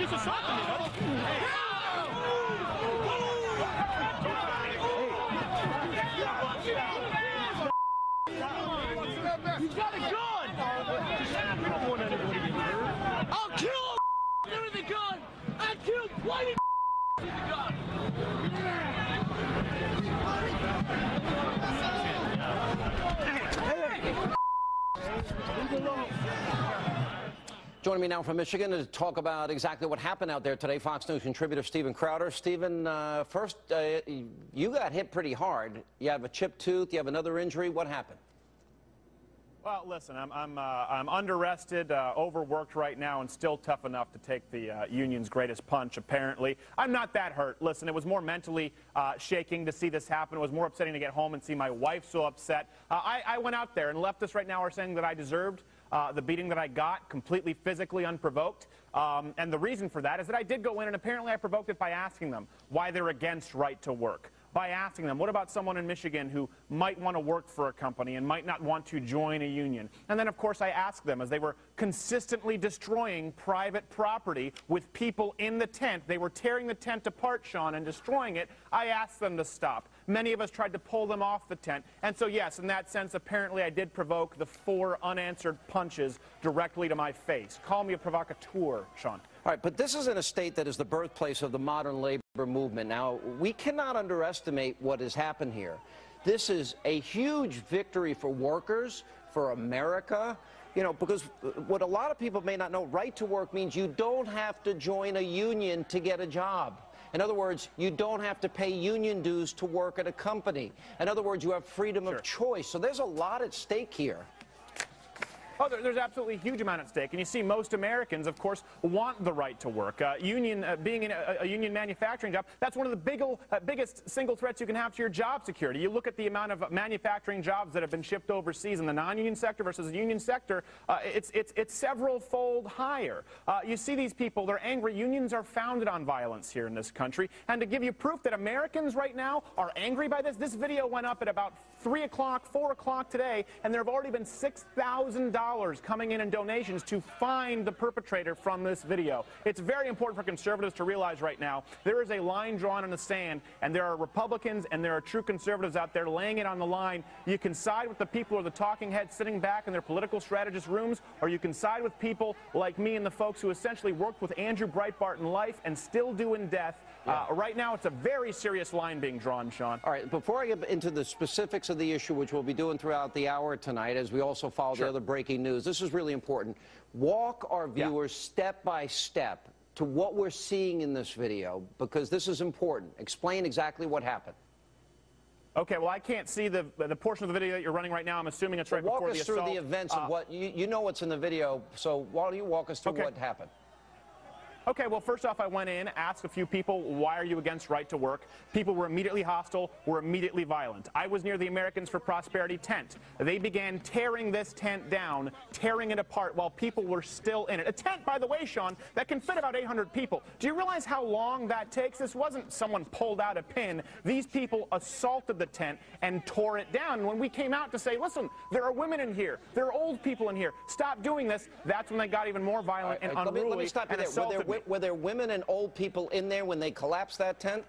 he's assaulting me. You got a gun! You don't want anybody to get hurt. I'll kill him with a gun! I killed plenty with a gun! Joining me now from Michigan to talk about exactly what happened out there today, Fox News contributor Stephen Crowder. Stephen, first, you got hit pretty hard. You have a chipped tooth, you have another injury. What happened? Well, listen, I'm under-rested, overworked right now, and still tough enough to take the union's greatest punch, apparently. I'm not that hurt. Listen, it was more mentally shaking to see this happen. It was more upsetting to get home and see my wife so upset. I went out there, and leftists right now are saying that I deserved the beating that I got, completely physically unprovoked. And the reason for that is that I did go in, and apparently I provoked it by asking them why they're against right to work. By asking them, what about someone in Michigan who might want to work for a company and might not want to join a union? And then, of course, I asked them, as they were consistently destroying private property with people in the tent. They were tearing the tent apart, Sean, and destroying it. I asked them to stop. Many of us tried to pull them off the tent. And so, yes, in that sense, apparently I did provoke the 4 unanswered punches directly to my face. Call me a provocateur, Sean. All right, but this is in a state that is the birthplace of the modern labor movement. Now, we cannot underestimate what has happened here. This is a huge victory for workers, for America, you know, because what a lot of people may not know, right to work means you don't have to join a union to get a job. In other words, you don't have to pay union dues to work at a company. In other words, you have freedom of choice. So there's a lot at stake here. Oh, there's absolutely a huge amount at stake. And you see most Americans, of course, want the right to work. Being in a union manufacturing job, that's one of the biggest single threats you can have to your job security. You look at the amount of manufacturing jobs that have been shipped overseas in the non-union sector versus the union sector, it's several-fold higher. You see these people, they're angry. Unions are founded on violence here in this country. And to give you proof that Americans right now are angry by this video went up at about 3 o'clock, 4 o'clock today, and there have already been $6,000 coming in donations to find the perpetrator from this video. It's very important for conservatives to realize right now there is a line drawn in the sand, and there are Republicans and there are true conservatives out there laying it on the line. You can side with the people who are the talking heads sitting back in their political strategist rooms, or you can side with people like me and the folks who essentially worked with Andrew Breitbart in life and still do in death. Right now, it's a very serious line being drawn, Sean. All right, before I get into the specifics of the issue, which we'll be doing throughout the hour tonight, as we also follow the other breaking news, this is really important. Walk our viewers step by step to what we're seeing in this video, because this is important. Explain exactly what happened. Okay, well, I can't see the portion of the video that you're running right now. I'm assuming it's right before the assault. Walk us through the events of what, you know what's in the video, so why don't you walk us through what happened? Okay, well, first off, I went in, asked a few people, why are you against right to work? People were immediately hostile, were immediately violent. I was near the Americans for Prosperity tent. They began tearing this tent down, tearing it apart while people were still in it. A tent, by the way, Sean, that can fit about 800 people. Do you realize how long that takes? This wasn't someone pulled out a pin. These people assaulted the tent and tore it down. When we came out to say, listen, there are women in here, there are old people in here, stop doing this, that's when they got even more violent and unruly. Let me stop you there. Were there women and old people in there when they collapsed that tent?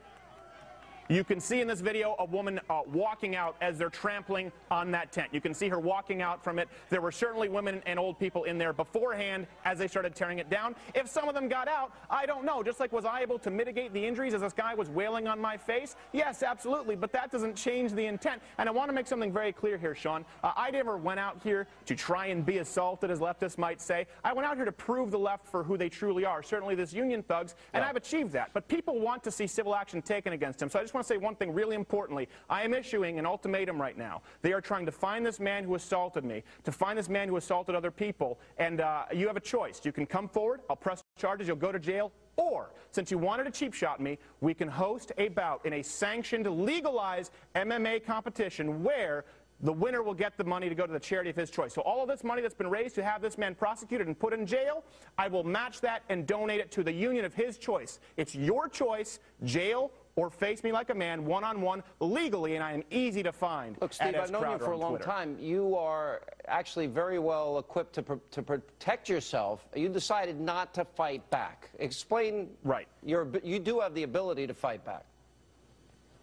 You can see in this video a woman walking out as they're trampling on that tent. You can see her walking out from it. There were certainly women and old people in there beforehand as they started tearing it down. If some of them got out, I don't know. Just like, was I able to mitigate the injuries as this guy was wailing on my face? Yes, absolutely, but that doesn't change the intent. And I want to make something very clear here, Sean. I never went out here to try and be assaulted, as leftists might say. I went out here to prove the left for who they truly are, certainly this union thugs, and I've achieved that. But people want to see civil action taken against them, so I just want to say one thing really importantly. I am issuing an ultimatum right now. They are trying to find this man who assaulted me, to find this man who assaulted other people, and you have a choice. You can come forward, I'll press charges, you'll go to jail, or, since you wanted to cheap shot me, we can host a bout in a sanctioned, legalized MMA competition where the winner will get the money to go to the charity of his choice. So all of this money that's been raised to have this man prosecuted and put in jail, I will match that and donate it to the union of his choice. It's your choice, jail or face me like a man one-on-one legally, and I am easy to find. Look, Steve, I've known you for a long time. You are actually very well equipped to protect yourself. You decided not to fight back. Explain. Right. You do have the ability to fight back.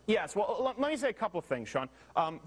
Yes, well, let me say a couple of things, Sean.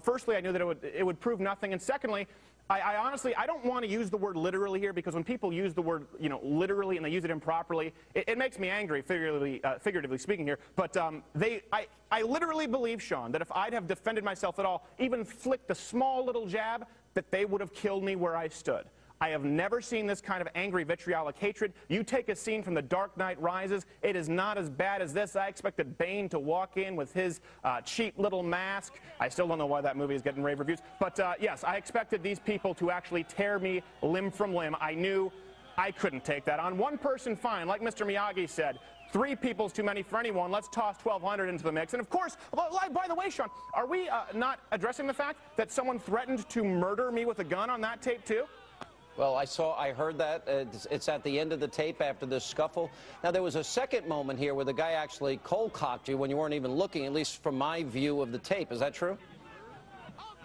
Firstly, I knew that it would prove nothing, and secondly, I honestly, I don't want to use the word literally here, because when people use the word, literally, and they use it improperly, it makes me angry, figuratively speaking here. But I literally believe, Sean, that if I'd have defended myself at all, even flicked a small little jab, that they would have killed me where I stood. I have never seen this kind of angry, vitriolic hatred. You take a scene from The Dark Knight Rises, it is not as bad as this. I expected Bane to walk in with his cheap little mask. I still don't know why that movie is getting rave reviews. But yes, I expected these people to actually tear me limb from limb. I knew I couldn't take that on. One person, fine. Like Mr. Miyagi said, 3 people's too many for anyone. Let's toss 1,200 into the mix. And of course, by the way, Sean, are we not addressing the fact that someone threatened to murder me with a gun on that tape too? Well, I heard that. It's at the end of the tape after this scuffle. Now, there was a second moment here where the guy actually cold-cocked you when you weren't even looking, at least from my view of the tape. Is that true?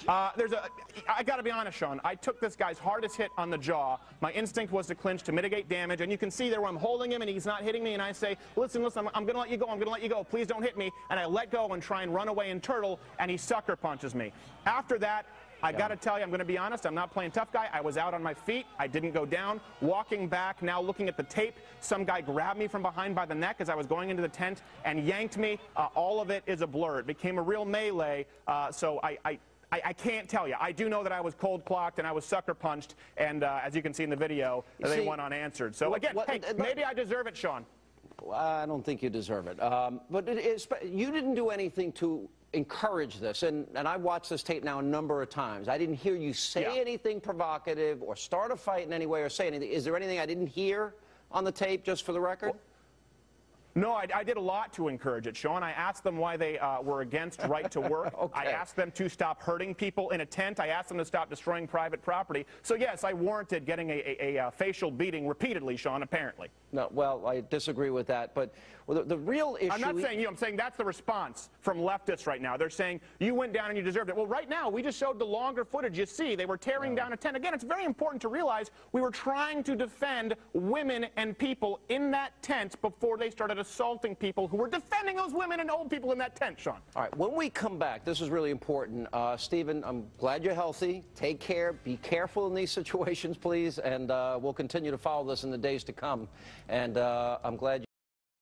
I got to be honest, Sean. I took this guy's hardest hit on the jaw. My instinct was to clinch to mitigate damage, and you can see there where I'm holding him and he's not hitting me, and I say, listen, I'm going to let you go. I'm going to let you go. Please don't hit me. And I let go and try and run away and turtle, and he sucker punches me. After that, I got to tell you, I'm going to be honest, I'm not playing tough guy. I was out on my feet. I didn't go down. Walking back, now looking at the tape, some guy grabbed me from behind by the neck as I was going into the tent and yanked me. All of it is a blur. It became a real melee, so I can't tell you. I do know that I was cold-clocked and I was sucker punched, and as you can see in the video, they went unanswered. So again, hey, maybe I deserve it, Sean. I don't think you deserve it. But you didn't do anything to encourage this, and I watched this tape now a number of times. I didn't hear you say anything provocative or start a fight in any way or say anything. Is there anything I didn't hear on the tape, just for the record? No, I did a lot to encourage it, Sean. I asked them why they were against right to work. Okay. I asked them to stop hurting people in a tent. I asked them to stop destroying private property. So, yes, I warranted getting a facial beating repeatedly, Sean, apparently. No, well, I disagree with that. But the real issue... I'm not saying you. I'm saying that's the response from leftists right now. They're saying you went down and you deserved it. Well, right now, we just showed the longer footage. You see, they were tearing down a tent. Again, it's very important to realize we were trying to defend women and people in that tent before they started assaulting people who were defending those women and old people in that tent, Sean. All right, when we come back, this is really important. Stephen, I'm glad you're healthy. Take care. Be careful in these situations, please. And we'll continue to follow this in the days to come. And I'm glad